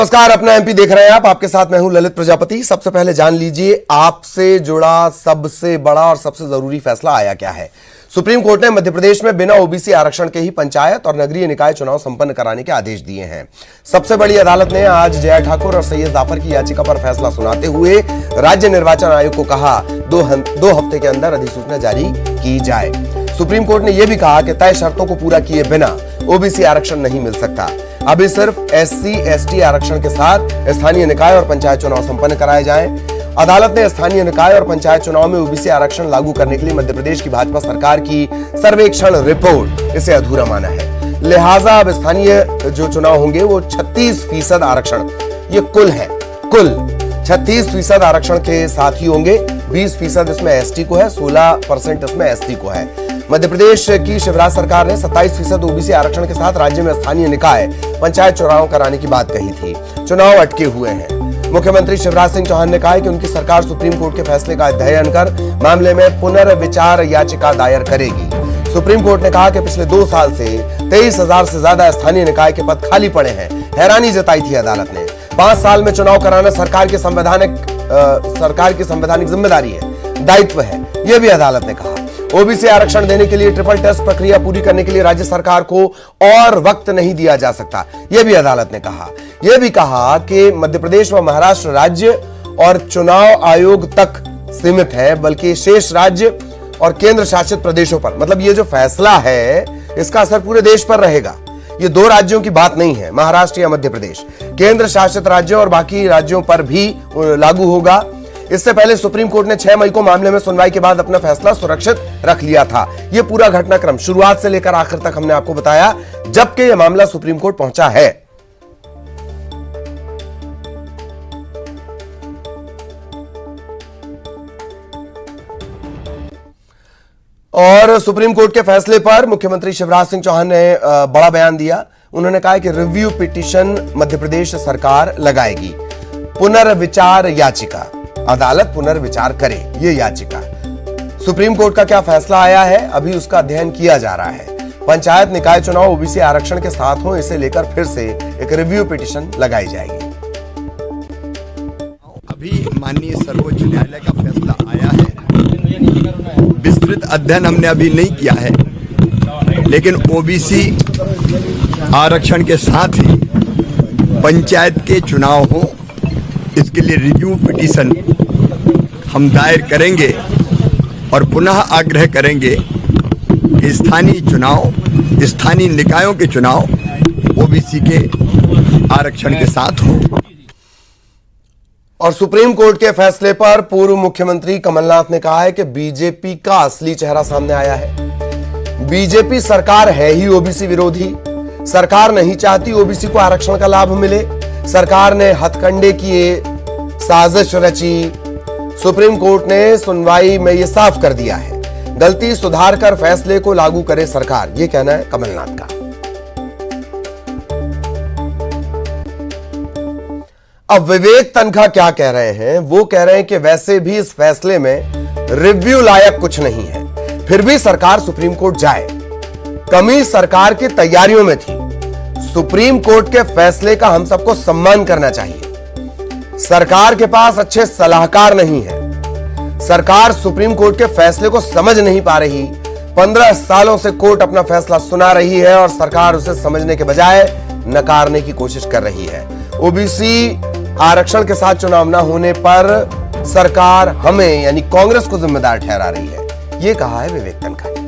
नमस्कार, अपना एमपी देख रहे हैं आप। आपके साथ मैं हूं ललित प्रजापति। सबसे पहले जान लीजिए आपसे जुड़ा सबसे बड़ा और सबसे जरूरी फैसला आया क्या है। सुप्रीम कोर्ट ने मध्य प्रदेश में बिना ओबीसी आरक्षण के ही पंचायत और नगरीय निकाय चुनाव संपन्न कराने के आदेश दिए हैं। सबसे बड़ी अदालत ने आज जया ठाकुर और सैयद जाफर की याचिका पर फैसला सुनाते हुए राज्य निर्वाचन आयोग को कहा दो हफ्ते के अंदर अधिसूचना जारी की जाए। सुप्रीम कोर्ट ने यह भी कहा कि तय शर्तों को पूरा किए बिना ओबीसी आरक्षण नहीं मिल सकता। अभी सिर्फ एससी एसटी आरक्षण के साथ स्थानीय निकाय और पंचायत चुनाव संपन्न कराए जाएं। अदालत ने स्थानीय निकाय और पंचायत चुनाव में ओबीसी आरक्षण लागू करने के लिए मध्य प्रदेश की भाजपा सरकार की सर्वेक्षण रिपोर्ट इसे अधूरा माना है। लिहाजा अब स्थानीय जो चुनाव होंगे वो 36% आरक्षण, ये कुल है, कुल 36% आरक्षण के साथ ही होंगे। 20% इसमें एसटी को है, 16% इसमें एसटी को है। मध्य प्रदेश की शिवराज सरकार ने 27% ओबीसी आरक्षण के साथ राज्य में स्थानीय निकाय पंचायत चुनाव कराने की बात कही थी। चुनाव अटके हुए हैं। मुख्यमंत्री शिवराज सिंह चौहान ने कहा है कि उनकी सरकार सुप्रीम कोर्ट के फैसले का अध्ययन कर मामले में पुनर्विचार याचिका दायर करेगी। सुप्रीम कोर्ट ने कहा कि पिछले 2 साल से 23,000 से ज्यादा स्थानीय निकाय के पद खाली पड़े हैं। हैरानी जताई थी अदालत ने। 5 साल में चुनाव कराना सरकार की संवैधानिक जिम्मेदारी है, दायित्व है, यह भी अदालत ने कहा। ओबीसी आरक्षण देने के लिए ट्रिपल टेस्ट प्रक्रिया पूरी करने के लिए राज्य सरकार को और वक्त नहीं दिया जा सकता, यह भी अदालत ने कहा। यह भी कहा कि मध्य प्रदेश व महाराष्ट्र राज्य और चुनाव आयोग तक सीमित है, बल्कि शेष राज्य और केंद्र शासित प्रदेशों पर, मतलब ये जो फैसला है इसका असर पूरे देश पर रहेगा। ये 2 राज्यों की बात नहीं है, महाराष्ट्र या मध्य प्रदेश, केंद्र शासित राज्यों और बाकी राज्यों पर भी लागू होगा। इससे पहले सुप्रीम कोर्ट ने 6 मई को मामले में सुनवाई के बाद अपना फैसला सुरक्षित रख लिया था। यह पूरा घटनाक्रम शुरुआत से लेकर आखिर तक हमने आपको बताया, जबकि यह मामला सुप्रीम कोर्ट पहुंचा है। और सुप्रीम कोर्ट के फैसले पर मुख्यमंत्री शिवराज सिंह चौहान ने बड़ा बयान दिया। उन्होंने कहा कि रिव्यू पिटीशन मध्य प्रदेश सरकार लगाएगी। पुनर्विचार याचिका, अदालत पुनर्विचार करे ये याचिका। सुप्रीम कोर्ट का क्या फैसला आया है, अभी उसका अध्ययन किया जा रहा है। पंचायत निकाय चुनाव ओबीसी आरक्षण के साथ हो, इसे लेकर फिर से एक रिव्यू पिटीशन लगाई जाएगी। अभी माननीय सर्वोच्च न्यायालय का फैसला आया है। विस्तृत अध्ययन हमने अभी नहीं किया है, लेकिन ओबीसी आरक्षण के साथ ही पंचायत के चुनाव हो, इसके लिए रिव्यू पिटीशन हम दायर करेंगे और पुनः आग्रह करेंगे कि स्थानीय चुनाव, स्थानीय निकायों के चुनाव ओबीसी के आरक्षण के साथ हो। और सुप्रीम कोर्ट के फैसले पर पूर्व मुख्यमंत्री कमलनाथ ने कहा है कि बीजेपी का असली चेहरा सामने आया है। बीजेपी सरकार है ही ओबीसी विरोधी। सरकार नहीं चाहती ओबीसी को आरक्षण का लाभ मिले। सरकार ने हथकंडे किए, साजिश रची। सुप्रीम कोर्ट ने सुनवाई में यह साफ कर दिया है। गलती सुधार कर फैसले को लागू करे सरकार, यह कहना है कमलनाथ का। अब विवेक तनखा क्या कह रहे हैं? वो कह रहे हैं कि वैसे भी इस फैसले में रिव्यू लायक कुछ नहीं है, फिर भी सरकार सुप्रीम कोर्ट जाए। कमी सरकार की तैयारियों में थी। सुप्रीम कोर्ट के फैसले का हम सबको सम्मान करना चाहिए। सरकार के पास अच्छे सलाहकार नहीं है। सरकार सुप्रीम कोर्ट के फैसले को समझ नहीं पा रही। 15 सालों से कोर्ट अपना फैसला सुना रही है और सरकार उसे समझने के बजाय नकारने की कोशिश कर रही है। ओबीसी आरक्षण के साथ चुनाव न होने पर सरकार हमें यानी कांग्रेस को जिम्मेदार ठहरा रही है, यह कहा है विवेक तनखा ने।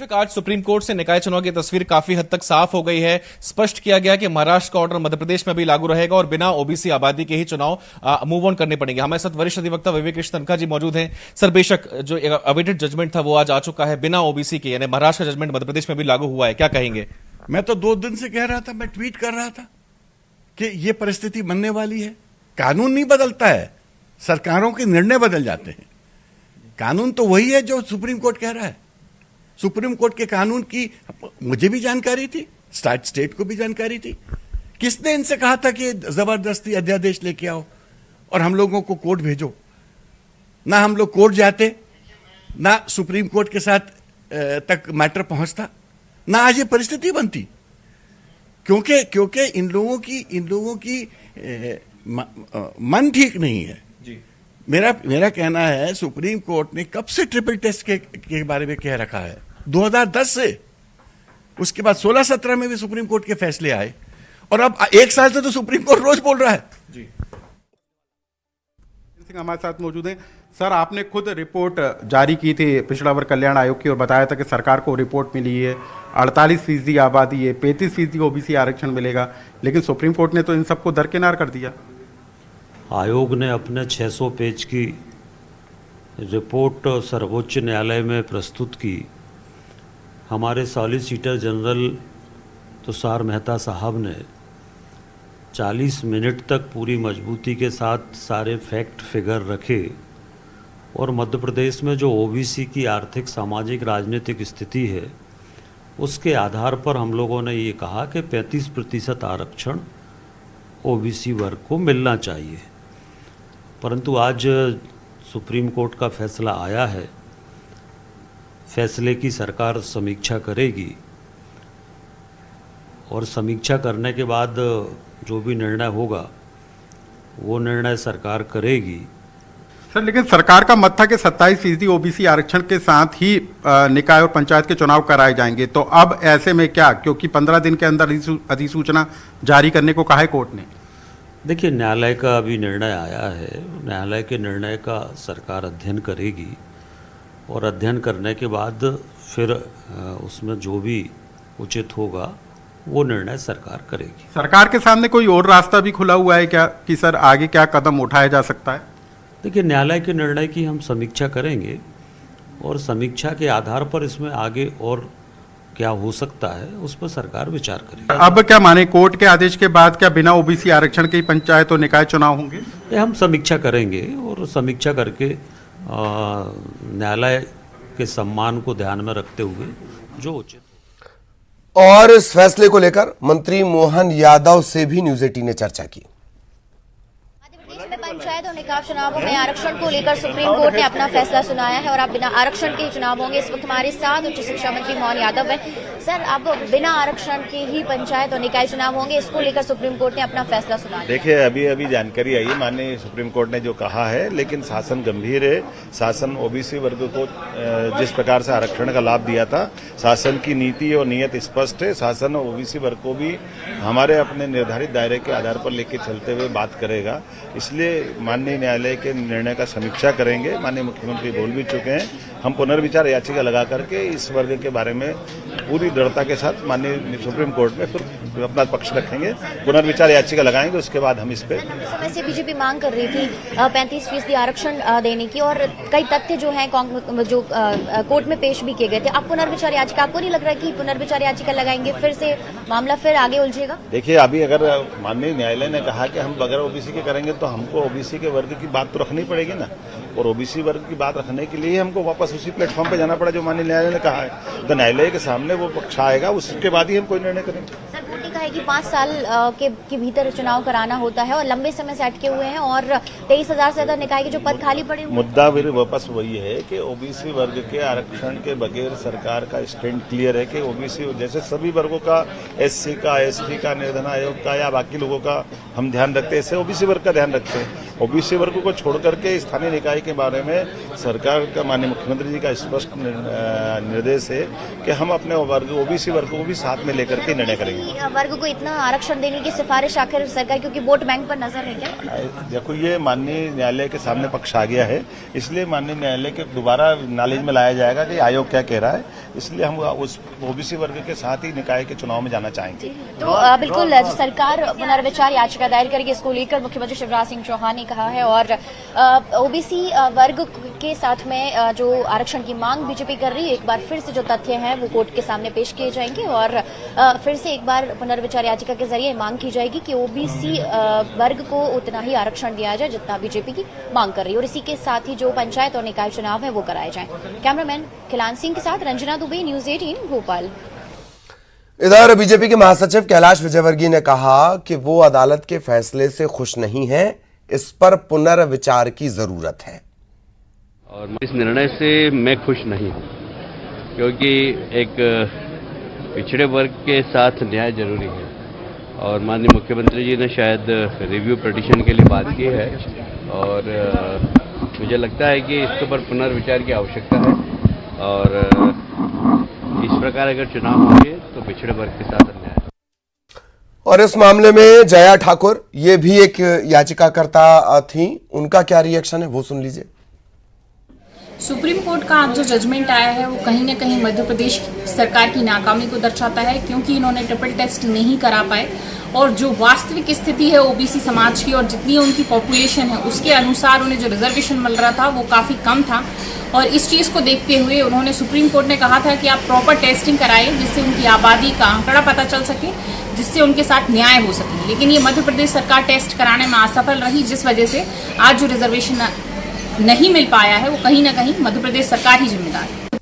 आज सुप्रीम कोर्ट से निकाय चुनाव की तस्वीर काफी हद तक साफ हो गई है। स्पष्ट किया गया कि महाराष्ट्र का ऑर्डर मध्य प्रदेश में भी लागू रहेगा और बिना ओबीसी आबादी के ही चुनाव मूव ऑन करने पड़ेंगे। हमारे साथ वरिष्ठ अधिवक्ता विवेक तनखा जी मौजूद हैं। सर, बेशक जो अवेटेड जजमेंट था वो आज आ चुका है, बिना ओबीसी के, यानी महाराष्ट्र का जजमेंट मध्य प्रदेश में भी लागू हुआ है, क्या कहेंगे? मैं तो 2 दिन से कह रहा था, मैं ट्वीट कर रहा था कि यह परिस्थिति बनने वाली है। कानून नहीं बदलता है, सरकारों के निर्णय बदल जाते हैं। कानून तो वही है जो सुप्रीम कोर्ट कह रहा है। सुप्रीम कोर्ट के कानून की मुझे भी जानकारी थी, स्टेट को भी जानकारी थी। किसने इनसे कहा था कि जबरदस्ती अध्यादेश लेके आओ और हम लोगों को कोर्ट भेजो? ना हम लोग कोर्ट जाते, ना सुप्रीम कोर्ट के साथ तक मैटर पहुंचता, ना आज ये परिस्थिति बनती। क्योंकि इन लोगों की मन ठीक नहीं है। जी। मेरा कहना है सुप्रीम कोर्ट ने कब से ट्रिपल टेस्ट के बारे में कह रखा है, 2010 से। उसके बाद 16-17 में भी सुप्रीम कोर्ट के फैसले आए, और अब 1 साल से तो सुप्रीम कोर्ट रोज बोल रहा है। जी। सिंह हमारे साथ मौजूद हैं। सर, आपने खुद रिपोर्ट जारी की थी पिछड़ा वर्ग कल्याण आयोग की और बताया था कि सरकार को रिपोर्ट मिली है, 48% आबादी है, 35% ओबीसी आरक्षण मिलेगा, लेकिन सुप्रीम कोर्ट ने तो इन सबको दरकिनार कर दिया। आयोग ने अपने 600 पेज की रिपोर्ट सर्वोच्च न्यायालय में प्रस्तुत की। हमारे सॉलिसिटर जनरल तुषार मेहता साहब ने 40 मिनट तक पूरी मजबूती के साथ सारे फैक्ट फिगर रखे, और मध्य प्रदेश में जो ओबीसी की आर्थिक, सामाजिक, राजनीतिक स्थिति है उसके आधार पर हम लोगों ने ये कहा कि 35% आरक्षण ओबीसी वर्ग को मिलना चाहिए। परंतु आज सुप्रीम कोर्ट का फैसला आया है, फैसले की सरकार समीक्षा करेगी, और समीक्षा करने के बाद जो भी निर्णय होगा वो निर्णय सरकार करेगी। सर, लेकिन सरकार का मत था कि 27% ओबीसी आरक्षण के साथ ही निकाय और पंचायत के चुनाव कराए जाएंगे, तो अब ऐसे में क्या, क्योंकि 15 दिन के अंदर अधिसूचना जारी करने को कहा है कोर्ट ने। देखिए, न्यायालय का अभी निर्णय आया है, न्यायालय के निर्णय का सरकार अध्ययन करेगी, और अध्ययन करने के बाद फिर उसमें जो भी उचित होगा वो निर्णय सरकार करेगी। सरकार के सामने कोई और रास्ता भी खुला हुआ है क्या कि सर आगे क्या कदम उठाया जा सकता है? देखिए, न्यायालय के निर्णय की हम समीक्षा करेंगे, और समीक्षा के आधार पर इसमें आगे और क्या हो सकता है उस पर सरकार विचार करेगी। अब क्या माने, कोर्ट के आदेश के बाद क्या बिना ओबीसी आरक्षण के ही पंचायत और निकाय चुनाव होंगे? ये हम समीक्षा करेंगे, और समीक्षा करके न्यायालय के सम्मान को ध्यान में रखते हुए जो उचित। और इस फैसले को लेकर मंत्री मोहन यादव से भी न्यूज 18 ने चर्चा की। प्रदेश में पंचायत और निकाय चुनावों में आरक्षण को लेकर सुप्रीम कोर्ट ने अपना फैसला सुनाया है, और अब बिना आरक्षण के चुनाव होंगे। इस वक्त हमारे साथ उच्च शिक्षा मंत्री मोहन यादव हैं। सर, अब बिना आरक्षण के ही पंचायत और निकाय चुनाव होंगे, इसको लेकर सुप्रीम कोर्ट ने अपना फैसला सुना दिया। देखिए, अभी जानकारी आई है, माननीय सुप्रीम कोर्ट ने जो कहा है, लेकिन शासन गंभीर है। शासन ओबीसी वर्ग को जिस प्रकार से आरक्षण का लाभ दिया था, शासन की नीति और नीयत स्पष्ट है। शासन ओबीसी वर्ग को भी हमारे अपने निर्धारित दायरे के आधार पर लेकर चलते हुए बात करेगा। इसलिए माननीय न्यायालय के निर्णय का समीक्षा करेंगे। माननीय मुख्यमंत्री बोल भी चुके हैं, हम पुनर्विचार याचिका लगा करके इस वर्ग के बारे में पूरी दृढ़ता के साथ माननीय सुप्रीम कोर्ट में फिर अपना पक्ष रखेंगे, पुनर्विचार याचिका लगाएंगे। उसके बाद हम इस पे समय से बीजेपी मांग कर रही थी 35% आरक्षण देने की, और कई तथ्य जो हैं जो कोर्ट में पेश भी किए गए थे। अब पुनर्विचार याचिका, आपको नहीं लग रहा है कि पुनर्विचार याचिका लगाएंगे फिर से मामला फिर आगे उलझेगा? देखिए, अभी अगर माननीय न्यायालय ने कहा कि हम बगैर ओबीसी के करेंगे, तो हमको ओबीसी के वर्ग की बात तो रखनी पड़ेगी ना, और ओबीसी वर्ग की बात रखने के लिए हमको वापस उसी प्लेटफॉर्म पे जाना पड़ा जो माननीय न्यायालय ने कहा है। तो न्यायालय के सामने वो पक्ष आएगा, उसके बाद ही हम कोई निर्णय करेंगे। सर, कोर्ट ने कहा है कि 5 साल के भीतर चुनाव कराना होता है, और लंबे समय से अटके हुए हैं, और 23,000 से ज्यादा निकाय के जो पद खाली पड़े हुए। मुद्दा फिर वापस वही है कि ओबीसी वर्ग के आरक्षण के बगैर सरकार का स्टैंड क्लियर है कि ओबीसी जैसे सभी वर्गों का, एससी का, एसटी का, निर्धन आयोग का या बाकी लोगों का हम ध्यान रखते हैं, ऐसे ओबीसी वर्ग का ध्यान रखते हैं। ओबीसी वर्ग को छोड़ करके स्थानीय निकाय के बारे में सरकार का, माननीय मुख्यमंत्री जी का स्पष्ट निर्देश है कि हम अपने वर्ग ओबीसी वर्ग को भी साथ में लेकर के निर्णय करेंगे। वर्ग को इतना आरक्षण देने की सिफारिश आखिर सरकार, क्योंकि वोट बैंक पर नजर है क्या? देखो, ये माननीय न्यायालय के सामने पक्ष आ गया है, इसलिए माननीय न्यायालय के दोबारा नॉलेज में लाया जाएगा कि आयोग क्या कह रहा है। इसलिए हम उस ओबीसी वर्ग के साथ ही निकाय के चुनाव में जाना चाहेंगे। तो बिल्कुल सरकार पुनर्विचार याचिका दायर करेगी, इसको लेकर मुख्यमंत्री शिवराज सिंह चौहान ने कहा है, और ओबीसी वर्ग के साथ में जो आरक्षण की मांग बीजेपी कर रही है, एक बार फिर से जो तथ्य हैं वो कोर्ट के सामने पेश किए जाएंगे, और फिर से एक बार पुनर्विचार याचिका के जरिए मांग की जाएगी कि ओबीसी वर्ग को उतना ही आरक्षण दिया जाए जितना बीजेपी की मांग कर रही है, और इसी के साथ ही जो पंचायत और निकाय चुनाव है वो कराए जाएं। कैमरामैन खिलान सिंह के साथ रंजना दुबे, न्यूज 18 भोपाल। इधर बीजेपी के महासचिव कैलाश विजयवर्गीय ने कहा कि वो अदालत के फैसले से खुश नहीं है, इस पर पुनर्विचार की जरूरत है। और इस निर्णय से मैं खुश नहीं हूं, क्योंकि एक पिछड़े वर्ग के साथ न्याय जरूरी है। और माननीय मुख्यमंत्री जी ने शायद रिव्यू पिटीशन के लिए बात की है और मुझे लगता है कि इसके ऊपर पुनर्विचार की आवश्यकता है और इस प्रकार अगर चुनाव होंगे तो पिछड़े वर्ग के साथ अन्याय। और इस मामले में जया ठाकुर ये भी एक याचिकाकर्ता थी, उनका क्या रिएक्शन है वो सुन लीजिए। सुप्रीम कोर्ट का आज जो जजमेंट आया है वो कहीं न कहीं मध्य प्रदेश सरकार की नाकामी को दर्शाता है, क्योंकि इन्होंने ट्रिपल टेस्ट नहीं करा पाए और जो वास्तविक स्थिति है ओबीसी समाज की और जितनी उनकी पॉपुलेशन है उसके अनुसार उन्हें जो रिजर्वेशन मिल रहा था वो काफ़ी कम था। और इस चीज़ को देखते हुए उन्होंने सुप्रीम कोर्ट ने कहा था कि आप प्रॉपर टेस्टिंग कराएं जिससे उनकी आबादी का आंकड़ा पता चल सके, जिससे उनके साथ न्याय हो सके। लेकिन ये मध्य प्रदेश सरकार टेस्ट कराने में असफल रही, जिस वजह से आज जो रिजर्वेशन नहीं मिल पाया है वो कहीं ना कहीं मध्य प्रदेश सरकार ही जिम्मेदार है।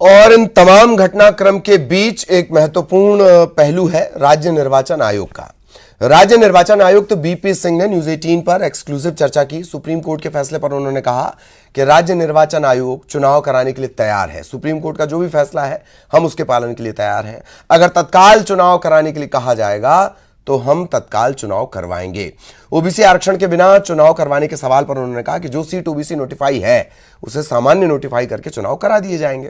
और इन तमाम घटनाक्रम के बीच एक महत्वपूर्ण पहलू है राज्य निर्वाचन आयोग का। राज्य निर्वाचन आयुक्त बीपी सिंह ने न्यूज 18 पर एक्सक्लूसिव चर्चा की। सुप्रीम कोर्ट के फैसले पर उन्होंने कहा कि राज्य निर्वाचन आयोग चुनाव कराने के लिए तैयार है। सुप्रीम कोर्ट का जो भी फैसला है हम उसके पालन के लिए तैयार हैं। अगर तत्काल चुनाव कराने के लिए कहा जाएगा तो हम तत्काल चुनाव करवाएंगे। ओबीसी आरक्षण के बिना चुनाव करवाने के सवाल पर उन्होंने कहा कि जो सीट ओबीसी नोटिफाई है उसे सामान्य नोटिफाई करके चुनाव करा दिए जाएंगे।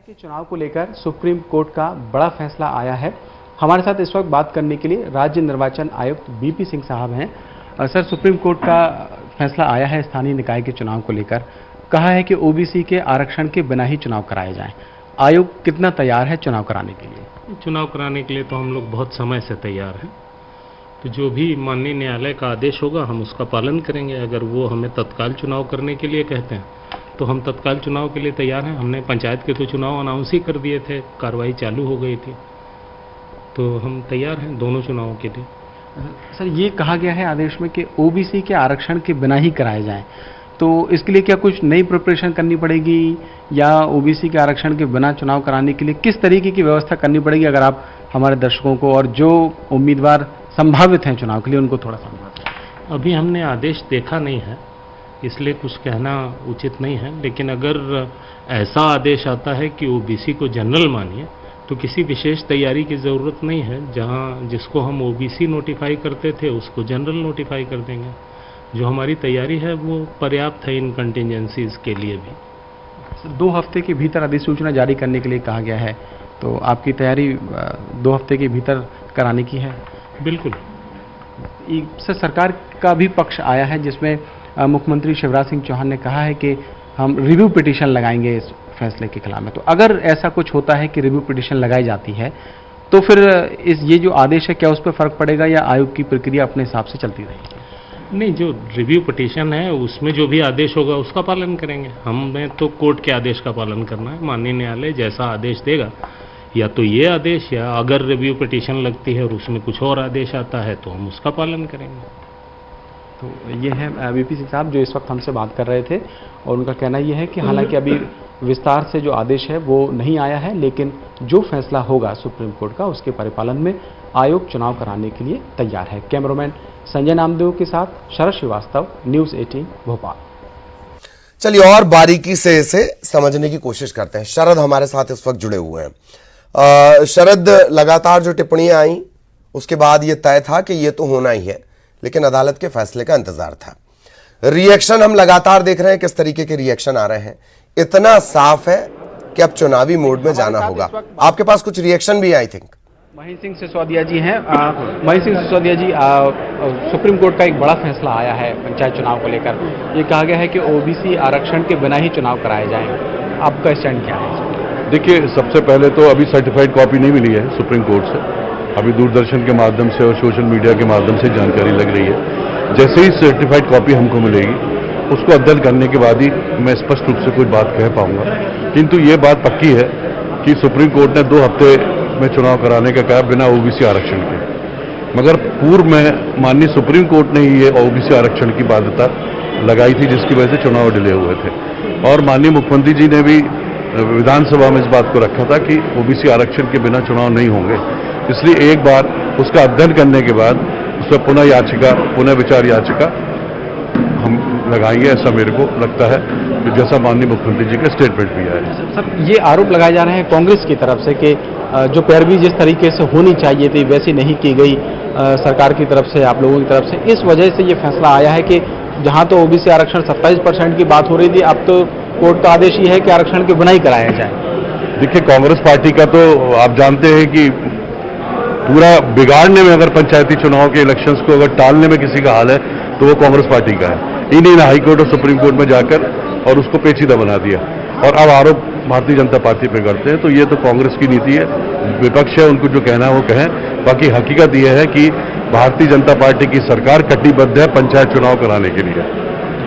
के चुनाव को लेकर सुप्रीम कोर्ट का बड़ा फैसला आया है। हमारे साथ इस वक्त बात करने के लिए राज्य निर्वाचन आयुक्त बीपी सिंह साहब हैं। सर, सुप्रीम कोर्ट का फैसला आया है स्थानीय निकाय के चुनाव को लेकर। कहा है कि ओबीसी के आरक्षण के बिना ही चुनाव कराए जाएं। आयोग कितना तैयार है चुनाव कराने के लिए? चुनाव कराने के लिए तो हम लोग बहुत समय से तैयार हैं। तो जो भी माननीय न्यायालय का आदेश होगा हम उसका पालन करेंगे। अगर वो हमें तत्काल चुनाव करने के लिए कहते हैं तो हम तत्काल चुनाव के लिए तैयार हैं। हमने पंचायत के तो चुनाव अनाउंस ही कर दिए थे, कार्रवाई चालू हो गई थी, तो हम तैयार हैं दोनों चुनावों के लिए। सर, ये कहा गया है आदेश में कि ओबीसी के आरक्षण के बिना ही कराए जाएं, तो इसके लिए क्या कुछ नई प्रिपरेशन करनी पड़ेगी या ओबीसी के आरक्षण के बिना चुनाव कराने के लिए किस तरीके की व्यवस्था करनी पड़ेगी? अगर आप हमारे दर्शकों को और जो उम्मीदवार संभावित हैं चुनाव के लिए उनको थोड़ा समझाएं। अभी हमने आदेश देखा नहीं है इसलिए कुछ कहना उचित नहीं है, लेकिन अगर ऐसा आदेश आता है कि ओबीसी को जनरल मानिए तो किसी विशेष तैयारी की ज़रूरत नहीं है। जहां जिसको हम ओबीसी नोटिफाई करते थे उसको जनरल नोटिफाई कर देंगे। जो हमारी तैयारी है वो पर्याप्त है इन कंटिजेंसीज के लिए भी। 2 हफ्ते के भीतर अधिसूचना जारी करने के लिए कहा गया है, तो आपकी तैयारी 2 हफ्ते के भीतर कराने की है? बिल्कुल। सर, सरकार का भी पक्ष आया है जिसमें मुख्यमंत्री शिवराज सिंह चौहान ने कहा है कि हम रिव्यू पिटीशन लगाएंगे इस फैसले के खिलाफ में। तो अगर ऐसा कुछ होता है कि रिव्यू पिटीशन लगाई जाती है तो फिर ये जो आदेश है क्या उस पर फर्क पड़ेगा या आयोग की प्रक्रिया अपने हिसाब से चलती रहेगी? नहीं, जो रिव्यू पिटीशन है उसमें जो भी आदेश होगा उसका पालन करेंगे। हमें तो कोर्ट के आदेश का पालन करना है। माननीय न्यायालय जैसा आदेश देगा, या तो ये आदेश या अगर रिव्यू पिटीशन लगती है और उसमें कुछ और आदेश आता है तो हम उसका पालन करेंगे। तो ये है बीपी सिंह साहब जो इस वक्त हमसे बात कर रहे थे और उनका कहना यह है कि हालांकि अभी विस्तार से जो आदेश है वो नहीं आया है, लेकिन जो फैसला होगा सुप्रीम कोर्ट का उसके परिपालन में आयोग चुनाव कराने के लिए तैयार है। कैमरामैन संजय नामदेव के साथ शरद श्रीवास्तव, न्यूज 18 भोपाल। चलिए और बारीकी से इसे समझने की कोशिश करते हैं। शरद हमारे साथ इस वक्त जुड़े हुए हैं। शरद, लगातार जो टिप्पणियां आई उसके बाद ये तय था कि ये तो होना ही है, लेकिन अदालत के फैसले का इंतजार था। रिएक्शन हम लगातार देख रहे हैं, किस तरीके के रिएक्शन आ रहे हैं। इतना साफ है कि अब चुनावी मोड में जाना होगा। आपके पास कुछ रिएक्शन भी आई थिंक? महेश सिंह सिसोदिया जी हैं। महेश सिंह सिसोदिया जी, सुप्रीम कोर्ट का एक बड़ा फैसला आया है पंचायत चुनाव को लेकर। ये कहा गया है कि ओबीसी आरक्षण के बिना ही चुनाव कराए जाएं। आपका स्टैंड क्या है? देखिए, सबसे पहले तो अभी सर्टिफाइड कॉपी नहीं मिली है सुप्रीम कोर्ट से। अभी दूरदर्शन के माध्यम से और सोशल मीडिया के माध्यम से जानकारी लग रही है। जैसे ही सर्टिफाइड कॉपी हमको मिलेगी उसको अध्ययन करने के बाद ही मैं स्पष्ट रूप से कोई बात कह पाऊंगा। किंतु ये बात पक्की है कि सुप्रीम कोर्ट ने 2 हफ्ते में चुनाव कराने का कहा बिना ओबीसी आरक्षण के, मगर पूर्व में माननीय सुप्रीम कोर्ट ने ही ये ओबीसी आरक्षण की बाध्यता लगाई थी, जिसकी वजह से चुनाव डिले हुए थे। और माननीय मुख्यमंत्री जी ने भी विधानसभा में इस बात को रखा था कि ओबीसी आरक्षण के बिना चुनाव नहीं होंगे। इसलिए एक बार उसका अध्ययन करने के बाद उस पर पुनः विचार याचिका हम लगाएंगे, ऐसा मेरे को लगता है। जैसा माननीय मुख्यमंत्री जी का स्टेटमेंट भी आया। सर, ये आरोप लगाए जा रहे हैं कांग्रेस की तरफ से कि जो पैरवी जिस तरीके से होनी चाहिए थी वैसी नहीं की गई सरकार की तरफ से, आप लोगों की तरफ से। इस वजह से ये फैसला आया है कि जहां तो ओबीसी आरक्षण 27% की बात हो रही थी, अब तो कोर्ट का आदेश ये है कि आरक्षण की बुनाई कराया जाए। देखिए, कांग्रेस पार्टी का तो आप जानते हैं कि पूरा बिगाड़ने में, अगर पंचायती चुनाव के इलेक्शंस को अगर टालने में किसी का हाल है तो वो कांग्रेस पार्टी का है। इन्हीं ने हाई कोर्ट और सुप्रीम कोर्ट में जाकर और उसको पेचीदा बना दिया और अब आरोप भारतीय जनता पार्टी पे करते हैं। तो ये तो कांग्रेस की नीति है, विपक्ष है, उनको जो कहना है वो कहें। बाकी हकीकत यह है कि भारतीय जनता पार्टी की सरकार कटिबद्ध है पंचायत चुनाव कराने के लिए।